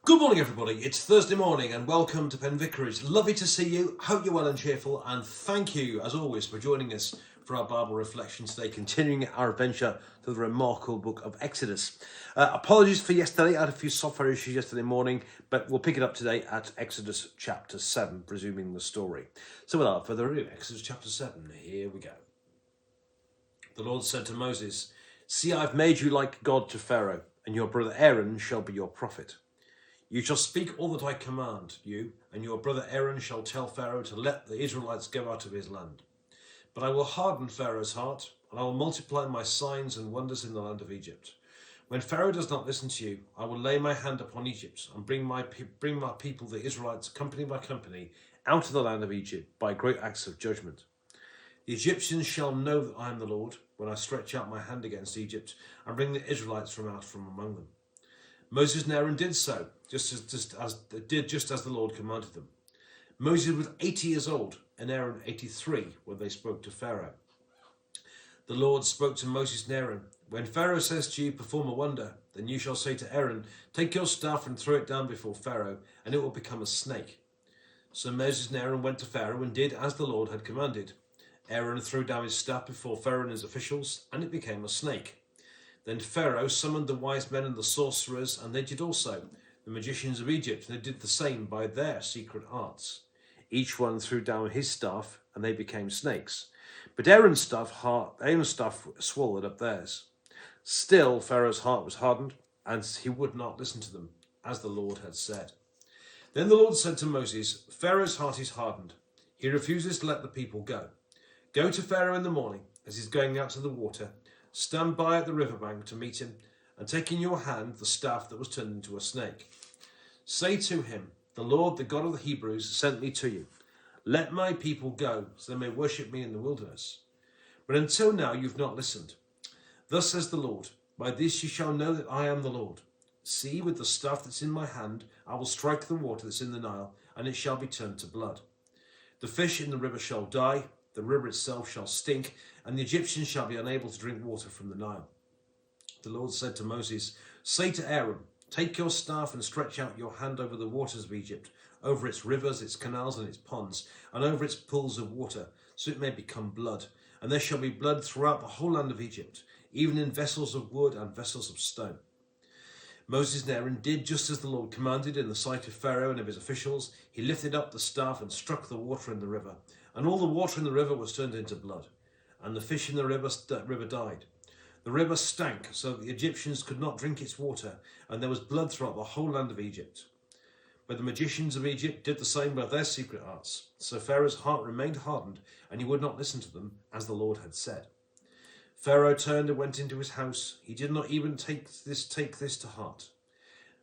Good morning, everybody. It's Thursday morning and welcome to Penn Vicarage. Lovely to see you. Hope you're well and cheerful. And thank you, as always, for joining us for our Bible reflection today, continuing our adventure through the remarkable book of Exodus. Apologies for yesterday. I had a few software issues yesterday morning, but we'll pick it up today at Exodus chapter 7, presuming the story. So without further ado, Exodus chapter 7, here we go. The Lord said to Moses, "See, I've made you like God to Pharaoh, and your brother Aaron shall be your prophet. You shall speak all that I command you, and your brother Aaron shall tell Pharaoh to let the Israelites go out of his land. But I will harden Pharaoh's heart, and I will multiply my signs and wonders in the land of Egypt. When Pharaoh does not listen to you, I will lay my hand upon Egypt and bring my people, the Israelites, company by company, out of the land of Egypt by great acts of judgment. The Egyptians shall know that I am the Lord when I stretch out my hand against Egypt and bring the Israelites out from among them." Moses and Aaron did so, just as the Lord commanded them. Moses was 80 years old and Aaron 83 when they spoke to Pharaoh. The Lord spoke to Moses and Aaron, "When Pharaoh says to you, 'Perform a wonder,' then you shall say to Aaron, 'Take your staff and throw it down before Pharaoh, and it will become a snake.'" So Moses and Aaron went to Pharaoh and did as the Lord had commanded. Aaron threw down his staff before Pharaoh and his officials, and it became a snake. Then Pharaoh summoned the wise men and the sorcerers, and they did also, the magicians of Egypt, and they did the same by their secret arts. Each one threw down his staff, and they became snakes. But Aaron's staff swallowed up theirs. Still, Pharaoh's heart was hardened, and he would not listen to them, as the Lord had said. Then the Lord said to Moses, "Pharaoh's heart is hardened. He refuses to let the people go. Go to Pharaoh in the morning, as he's going out to the water. Stand by at the riverbank to meet him, and take in your hand the staff that was turned into a snake. Say to him, 'The Lord, the God of the Hebrews, sent me to you. Let my people go, so they may worship me in the wilderness. But until now you've not listened. Thus says the Lord, by this you shall know that I am the Lord. See, with the staff that's in my hand, I will strike the water that's in the Nile, and it shall be turned to blood. The fish in the river shall die, the river itself shall stink, and the Egyptians shall be unable to drink water from the Nile." The Lord said to Moses, "Say to Aaron, take your staff and stretch out your hand over the waters of Egypt, over its rivers, its canals, and its ponds, and over its pools of water, so it may become blood. And there shall be blood throughout the whole land of Egypt, even in vessels of wood and vessels of stone." Moses and Aaron did just as the Lord commanded in the sight of Pharaoh and of his officials. He lifted up the staff and struck the water in the river, and all the water in the river was turned into blood, and the fish in the river died. The river stank so that the Egyptians could not drink its water, and there was blood throughout the whole land of Egypt. But the magicians of Egypt did the same by their secret arts. So Pharaoh's heart remained hardened, and he would not listen to them, as the Lord had said. Pharaoh turned and went into his house. He did not even take this to heart.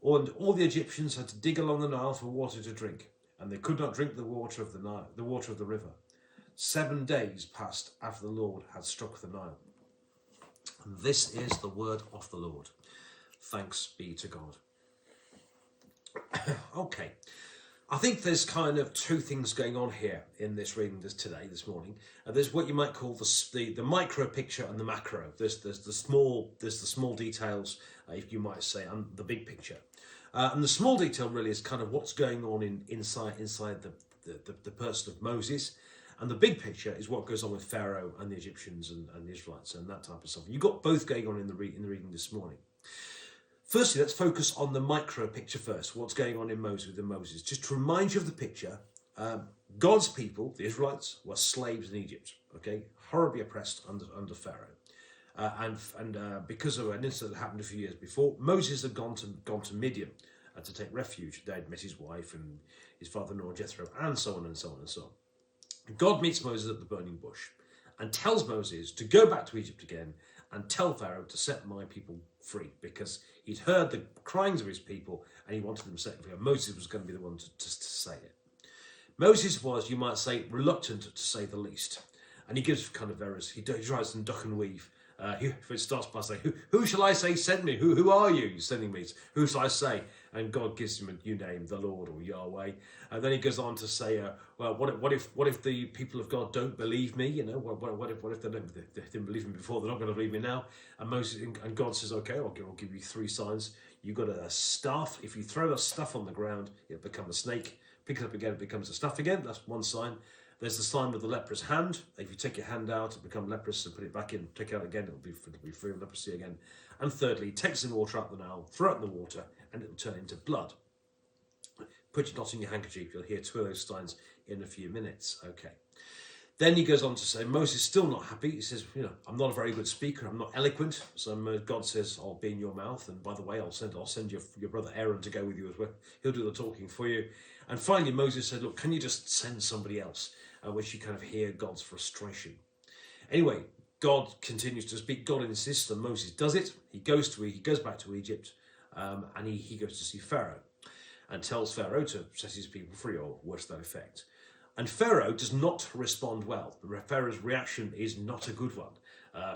And all the Egyptians had to dig along the Nile for water to drink, and they could not drink the water of the Nile, the water of the river. 7 days passed after the Lord had struck the Nile. And this is the word of the Lord. Thanks be to God. Okay, I think there's kind of two things going on here in this reading this morning. There's what you might call the micro picture and the macro. There's the small details, if you might say, and the big picture. And the small detail really is kind of what's going on inside the person of Moses. And the big picture is what goes on with Pharaoh and the Egyptians and the Israelites and that type of stuff. You've got both going on in the reading this morning. Firstly, let's focus on the micro picture first. What's going on with Moses? Just to remind you of the picture, God's people, the Israelites, were slaves in Egypt. Okay, horribly oppressed under Pharaoh, and because of an incident that happened a few years before, Moses had gone to Midian to take refuge. They'd met his wife and his father-in-law Jethro, and so on and so on and so on. God meets Moses at the burning bush and tells Moses to go back to Egypt again and tell Pharaoh to set my people free, because he'd heard the cryings of his people and he wanted them set free. Moses was going to be the one to say it. Moses was, you might say, reluctant to say the least. And he gives kind of errors. He tries some duck and weave. If it starts by saying, who shall I say sent me? Who are you sending me? Who shall I say? And God gives him a new name, the Lord or Yahweh. And then he goes on to say, well, what if the people of God don't believe me? You know, what if they didn't believe me before? They're not going to believe me now. And God says, okay, I'll give you 3 signs. You've got a staff. If you throw a staff on the ground, it'll become a snake. Pick it up again, it becomes a staff again. That's one sign. There's the sign with the leprous hand. If you take your hand out, it'll become leprous, and put it back in, take it out again, it'll be free of leprosy again. And thirdly, take some water out the Nile, throw it in the water, and it'll turn into blood. Put your knot in your handkerchief. You'll hear two of those signs in a few minutes. Okay. Then he goes on to say, Moses is still not happy. He says, I'm not a very good speaker. I'm not eloquent. So God says, I'll be in your mouth. And by the way, I'll send your brother Aaron to go with you as well. He'll do the talking for you. And finally, Moses said, look, can you just send somebody else? Which you kind of hear God's frustration. Anyway, God continues to speak. God insists, and Moses does it. He goes back to Egypt, and he goes to see Pharaoh and tells Pharaoh to set his people free, or worse to that effect. And Pharaoh does not respond well. Pharaoh's reaction is not a good one.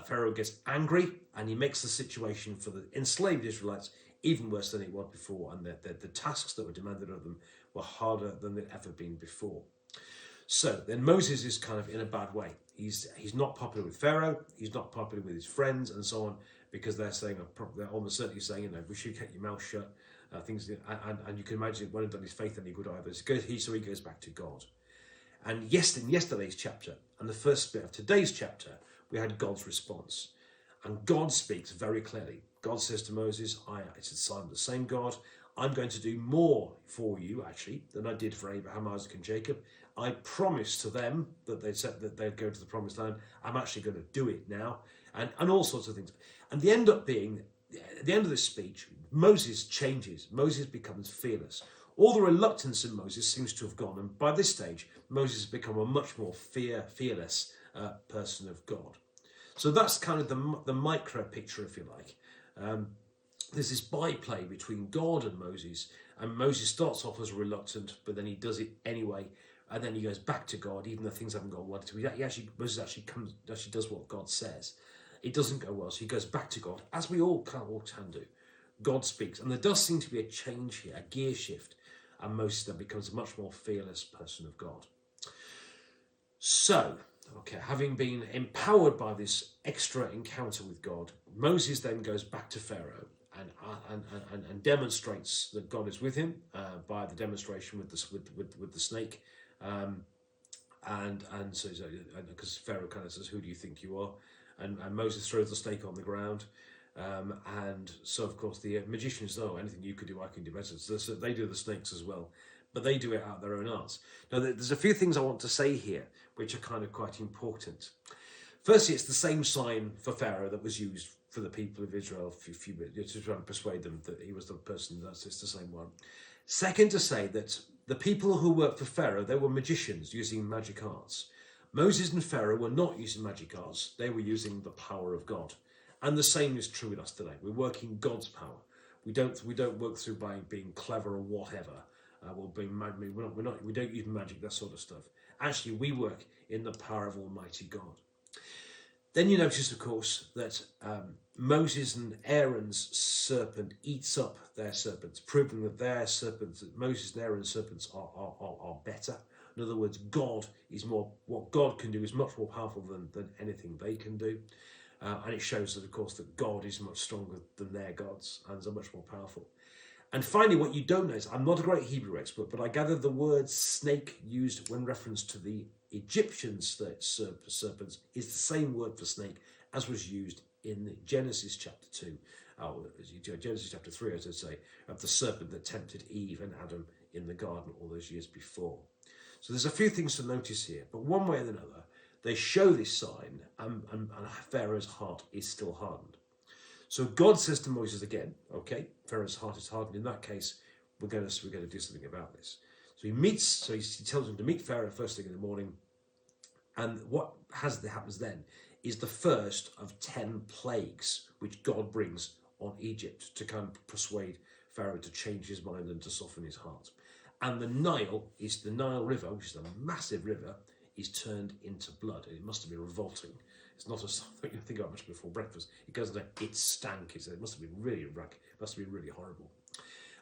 Pharaoh gets angry, and he makes the situation for the enslaved Israelites even worse than it was before, and the tasks that were demanded of them were harder than they'd ever been before. So then Moses is kind of in a bad way. He's not popular with Pharaoh. He's not popular with his friends and so on, because they're almost certainly saying, we should keep your mouth shut. And you can imagine it won't have done his faith any good either. So he goes back to God. And in yesterday's chapter and the first bit of today's chapter, we had God's response. And God speaks very clearly. God says to Moses, I'm the same God. I'm going to do more for you, actually, than I did for Abraham, Isaac, and Jacob. I promised to them that they said that they'd go to the promised land. I'm actually going to do it now, and all sorts of things. And the end up being, at the end of this speech, Moses changes. Moses becomes fearless. All the reluctance in Moses seems to have gone, and by this stage, Moses has become a much more fearless person of God. So that's kind of the micro picture, if you like. There's this byplay between God and Moses starts off as reluctant, but then he does it anyway, and then he goes back to God, even though things haven't gone well. Moses actually does what God says. It doesn't go well, so he goes back to God, as we all can do. God speaks, and there does seem to be a change here, a gear shift, and Moses then becomes a much more fearless person of God. So, having been empowered by this extra encounter with God, Moses then goes back to Pharaoh and demonstrates that God is with him by the demonstration with the snake, so because Pharaoh kind of says, "Who do you think you are?" And Moses throws the snake on the ground. And so, of course, the magicians know anything you could do, I can do better. So they do the snakes as well, but they do it out of their own arts. Now, there's a few things I want to say here, which are kind of quite important. Firstly, it's the same sign for Pharaoh that was used for the people of Israel to try and persuade them that he was the person. It's the same one. Second, to say that the people who worked for Pharaoh, they were magicians using magic arts. Moses and Pharaoh were not using magic arts. They were using the power of God. And the same is true with us today. We're working God's power. We don't work through by being clever or whatever. We don't use magic, that sort of stuff. Actually, we work in the power of Almighty God. Then you notice, of course, that Moses and Aaron's serpent eats up their serpents, proving that their serpents, that Moses and Aaron's serpents are better. In other words, what God can do is much more powerful than anything they can do. And it shows that, of course, that God is much stronger than their gods and are much more powerful. And finally, what you don't know is, I'm not a great Hebrew expert, but I gather the word snake used when reference to the Egyptian serpents is the same word for snake as was used in Genesis chapter 2, Genesis chapter 3, as I say, of the serpent that tempted Eve and Adam in the garden all those years before. So there's a few things to notice here, but one way or another, they show this sign, and Pharaoh's heart is still hardened. So God says to Moses again, okay, Pharaoh's heart is hardened. In that case, we're going to do something about this. So he tells him to meet Pharaoh first thing in the morning. And what happens then is the first of 10 plagues which God brings on Egypt to kind of persuade Pharaoh to change his mind and to soften his heart. And the Nile River, which is a massive river, is turned into blood. It must have been revolting. It's not something you think about much before breakfast. It goes like, it stank. It must have been really really horrible.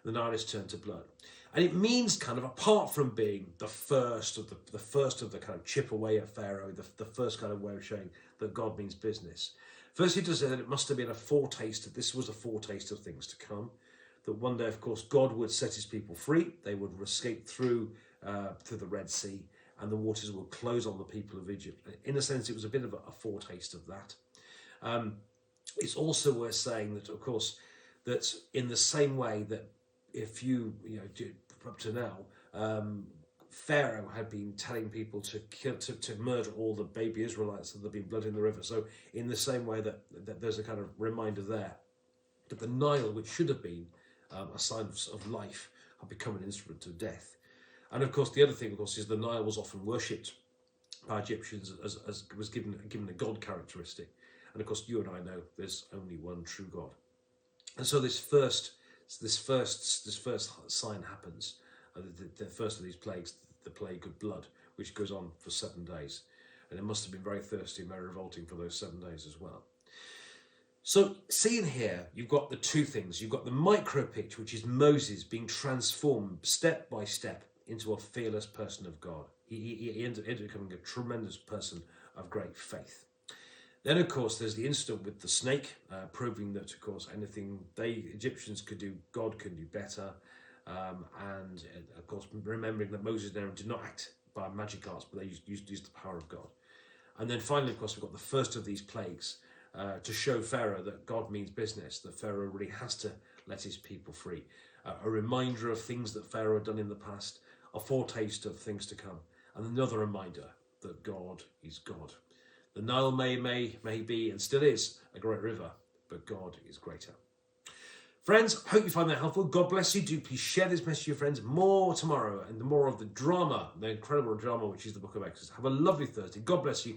The Nile is turned to blood. And it means, kind of, apart from being the first of the kind of chip away at Pharaoh, the first kind of way of showing that God means business. First, he does say that it must have been this was a foretaste of things to come. that one day, of course, God would set his people free. They would escape through the Red Sea, and the waters would close on the people of Egypt. In a sense, it was a bit of a foretaste of that. It's also worth saying that, of course, that in the same way that if up to now, Pharaoh had been telling people to kill, to murder all the baby Israelites, and there'd been blood in the river. So in the same way that there's a kind of reminder there that the Nile, which should have been a sign of life, had become an instrument of death. And of course, the other thing, of course, is the Nile was often worshipped by Egyptians as was given a God characteristic. And of course, you and I know there's only one true God. And so this first sign happens. The first of these plagues, the plague of blood, which goes on for 7 days. And it must have been very thirsty and very revolting for those 7 days as well. So seeing here, you've got the two things. You've got the micro pitch, which is Moses being transformed step by step into a fearless person of God. He ended up becoming a tremendous person of great faith. Then, of course, there's the incident with the snake, proving that, of course, anything Egyptians could do, God can do better. And of course, remembering that Moses and Aaron did not act by magic arts, but they used the power of God. And then finally, of course, we've got the first of these plagues to show Pharaoh that God means business, that Pharaoh really has to let his people free. A reminder of things that Pharaoh had done in the past, a foretaste of things to come, and another reminder that God is God. The Nile may be and still is a great river, but God is greater. Friends, hope you find that helpful. God bless you. Do please share this message with your friends. More tomorrow and more of the drama, the incredible drama, which is the book of Exodus. Have a lovely Thursday. God bless you.